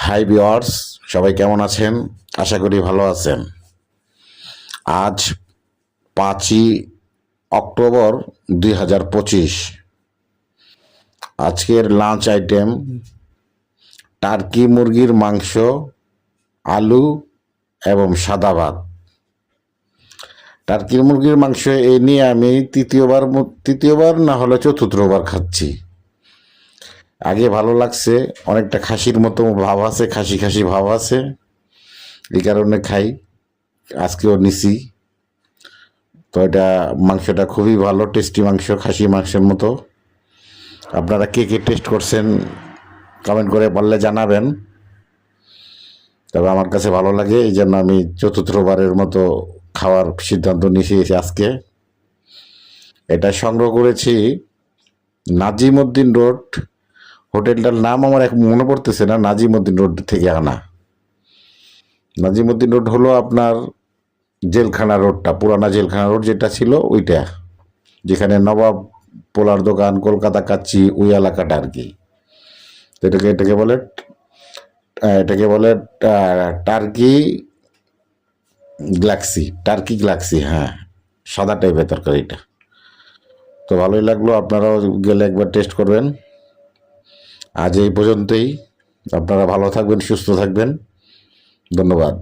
Hi viewers, সবাই কেমন আছেন? আশা করি ভালো আছেন। আজ 5ই অক্টোবর 2025। আজকের লাঞ্চ আইটেম টার্কি মুরগির মাংস, আলু এবং সাদা ভাত। টার্কি মুরগির মাংস এই নিয়ে আমি তৃতীয়বার না হলে চতুর্থবার খাচ্ছি। আগে ভালো লাগছে, অনেকটা খাসির মতো ভাব আছে, খাসি খাসি ভাব আছে, এই কারণে খাই। আজকেও নিছি। তো এটা মাংসটা খুবই ভালো, টেস্টি মাংস, খাসি মাংসের মতো। আপনারা কে কে টেস্ট করছেন কমেন্ট করে বললে জানাবেন। তবে আমার কাছে ভালো লাগে, এই জন্য আমি চতুর্থবারের মতো খাওয়ার সিদ্ধান্ত নিয়েছি আজকে। এটা সংগ্রহ করেছি নাজিমউদ্দিন রোড। হোটেলটার নাম আমার এখন মনে পড়তেছে না। নাজিমউদ্দিন রোড থেকে আনা। নাজিমউদ্দিন রোড হলো আপনার জেলখানা রোডটা, পুরানা জেলখানা রোড যেটা ছিল ওইটা, যেখানে নবাব পোলার দোকান, কলকাতা কাচ্চি, ওই এলাকাটা আর কি। তো এটাকে বলে টার্কি গ্লাক্সি, হ্যাঁ, সাদা টাইপের তরকারিটা। তো ভালোই লাগলো, আপনারাও গেলে একবার টেস্ট করবেন। আজ এই পর্যন্তই। আপনারা ভালো থাকবেন, সুস্থ থাকবেন। ধন্যবাদ।